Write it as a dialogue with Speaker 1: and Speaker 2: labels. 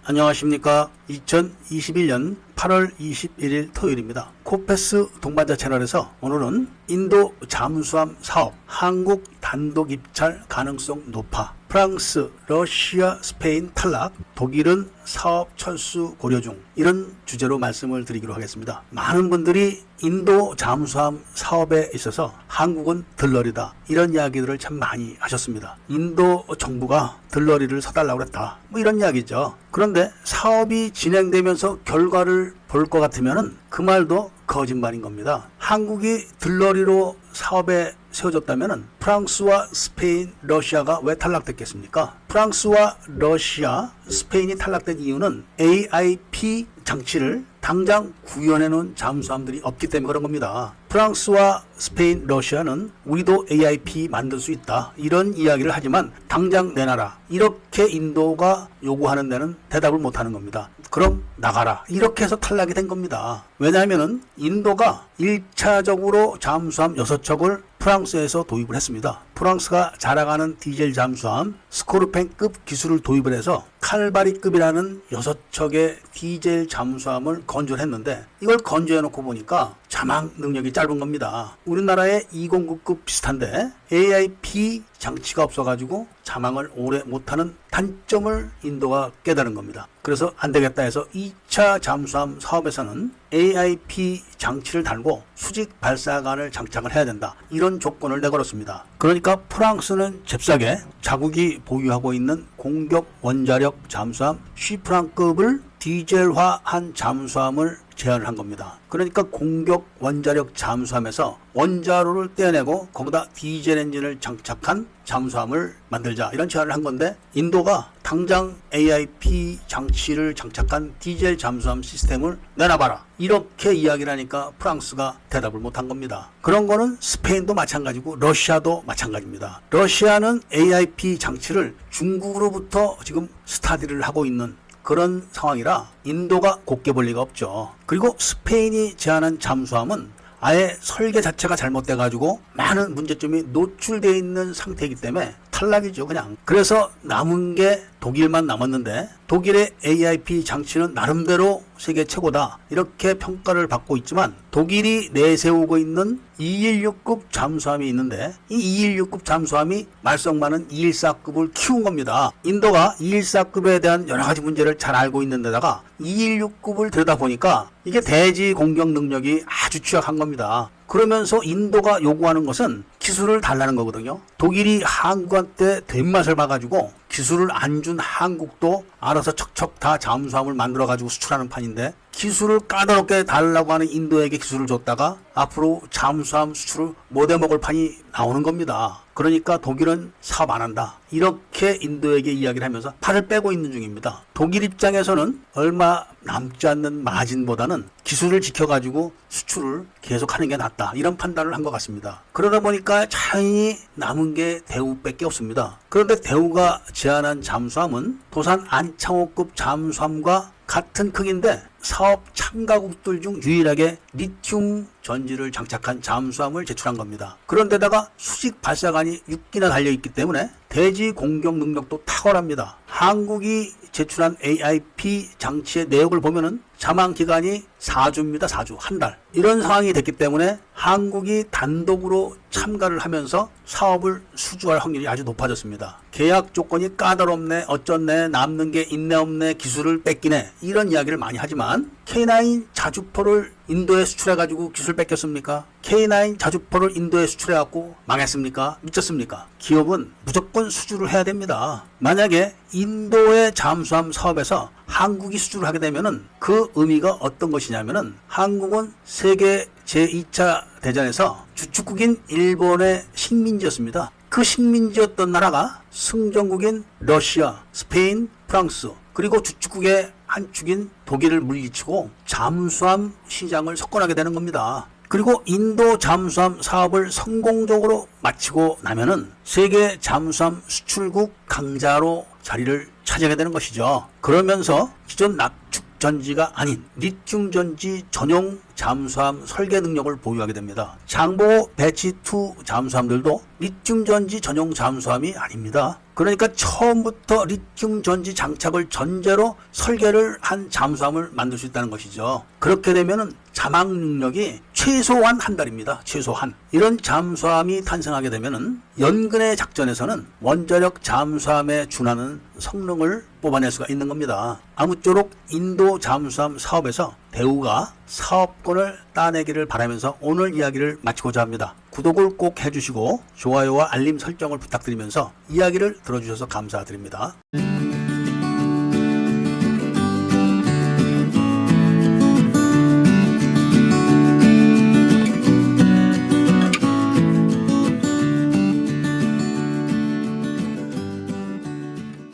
Speaker 1: 안녕하십니까. 2021년 8월 21일 토요일입니다. 코페스 동반자 채널에서 오늘은 인도 잠수함 사업 한국 단독 입찰 가능성 높아, 프랑스, 러시아, 스페인 탈락, 독일은 사업 철수 고려 중, 이런 주제로 말씀을 드리기로 하겠습니다. 많은 분들이 인도 잠수함 사업에 있어서 한국은 들러리다, 이런 이야기들을 참 많이 하셨습니다. 인도 정부가 들러리를 사달라고 그랬다, 이런 이야기죠. 그런데 사업이 진행되면서 결과를 볼 것 같으면 그 말도 거짓말인 겁니다. 한국이 들러리로 사업에 세워졌다면 프랑스와 스페인, 러시아가 왜 탈락됐겠습니까? 프랑스와 러시아, 스페인이 탈락된 이유는 AIP 장치를 당장 구현해 놓은 잠수함들이 없기 때문에 그런 겁니다. 프랑스와 스페인, 러시아는 우리도 AIP 만들 수 있다, 이런 이야기를 하지만 당장 내놔라, 이렇게 인도가 요구하는 데는 대답을 못하는 겁니다. 그럼 나가라, 이렇게 해서 탈락이 된 겁니다. 왜냐하면 인도가 1차적으로 잠수함 6척을 프랑스에서 도입을 했습니다. 프랑스가 자랑하는 디젤 잠수함 스코르펜급 기술을 도입을 해서 칼바리급이라는 6척의 디젤 잠수함을 건조했는데, 이걸 건조해놓고 보니까 자망 능력이 짧은 겁니다. 우리나라의 209급 비슷한데 AIP 장치가 없어가지고 자망을 오래 못하는 단점을 인도가 깨달은 겁니다. 그래서 안되겠다 해서 2차 잠수함 사업에서는 AIP 장치를 달고 수직 발사관을 장착을 해야 된다, 이런 조건을 내걸었습니다. 그러니까 프랑스는 잽싸게 자국이 보유하고 있는 공격 원자력 잠수함 쉬프랑급을 디젤화한 잠수함을 제안을 한 겁니다. 그러니까 공격 원자력 잠수함에서 원자로를 떼어내고 거기다 디젤 엔진을 장착한 잠수함을 만들자, 이런 제안을 한 건데, 인도가 당장 AIP 장치를 장착한 디젤 잠수함 시스템을 내놔봐라, 이렇게 이야기를 하니까 프랑스가 대답을 못한 겁니다. 그런 거는 스페인도 마찬가지고 러시아도 마찬가지입니다. 러시아는 AIP 장치를 중국으로부터 지금 스타디를 하고 있는 그런 상황이라 인도가 곱게 볼 리가 없죠. 그리고 스페인이 제안한 잠수함은 아예 설계 자체가 잘못돼 가지고 많은 문제점이 노출되어 있는 상태이기 때문에 탈락이죠, 그냥. 그래서 남은 게 독일만 남았는데, 독일의 AIP 장치는 나름대로 세계 최고다, 이렇게 평가를 받고 있지만 독일이 내세우고 있는 216급 잠수함이 있는데, 이 216급 잠수함이 말썽 많은 214급을 키운 겁니다. 인도가 214급에 대한 여러 가지 문제를 잘 알고 있는 데다가 216급을 들여다보니까 이게 대지 공격 능력이 아주 취약한 겁니다. 그러면서 인도가 요구하는 것은 기술을 달라는 거거든요. 독일이 한국한테 된 맛을 봐가지고 기술을 안 준 한국도 알아서 척척 다 잠수함을 만들어가지고 수출하는 판인데, 기술을 까다롭게 달라고 하는 인도에게 기술을 줬다가 앞으로 잠수함 수출을 못 해먹을 판이 나오는 겁니다. 그러니까 독일은 사업 안 한다, 이렇게 인도에게 이야기를 하면서 팔을 빼고 있는 중입니다. 독일 입장에서는 얼마 남지 않는 마진보다는 기술을 지켜가지고 수출을 계속하는 게 낫다, 이런 판단을 한 것 같습니다. 그러다 보니까 자연히 남은 게 대우밖에 없습니다. 그런데 대우가 제안한 잠수함은 도산 안창호급 잠수함과 같은 크기인데 사업 참가국들 중 유일하게 리튬 전지를 장착한 잠수함을 제출한 겁니다. 그런데다가 수직 발사관이 6기나 달려있기 때문에 대지 공격 능력도 탁월합니다. 한국이 제출한 AIP 장치의 내역을 보면은 자망 기간이 4주입니다. 4주, 한 달. 이런 상황이 됐기 때문에 한국이 단독으로 참가를 하면서 사업을 수주할 확률이 아주 높아졌습니다. 계약 조건이 까다롭네, 어쩌네, 남는 게 있네 없네, 기술을 뺏기네, 이런 이야기를 많이 하지만 K9 자주포를 인도에 수출해가지고 기술 뺏겼습니까? K9 자주포를 인도에 수출해갖고 망했습니까? 미쳤습니까? 기업은 무조건 수주를 해야 됩니다. 만약에 인도의 잠수함 사업에서 한국이 수주를 하게 되면은 그 의미가 어떤 것이냐면은, 한국은 세계 제2차 대전에서 주축국인 일본의 식민지였습니다. 그 식민지였던 나라가 승전국인 러시아, 스페인, 프랑스, 그리고 주축국의 한 축인 독일을 물리치고 잠수함 시장을 석권하게 되는 겁니다. 그리고 인도 잠수함 사업을 성공적으로 마치고 나면은 세계 잠수함 수출국 강자로 자리를 차지하게 되는 것이죠. 그러면서 기존 납축 전지가 아닌 리튬 전지 전용 잠수함 설계 능력을 보유하게 됩니다. 장보 배치2 잠수함들도 리튬 전지 전용 잠수함이 아닙니다. 그러니까 처음부터 리튬 전지 장착을 전제로 설계를 한 잠수함을 만들 수 있다는 것이죠. 그렇게 되면은 자막 능력이 최소한 한 달입니다. 최소한. 이런 잠수함이 탄생하게 되면은 연근의 작전에서는 원자력 잠수함에 준하는 성능을 뽑아낼 수가 있는 겁니다. 아무쪼록 인도 잠수함 사업에서 대우가 사업권을 따내기를 바라면서 오늘 이야기를 마치고자 합니다. 구독을 꼭 해주시고 좋아요와 알림 설정을 부탁드리면서 이야기를 들어주셔서 감사드립니다.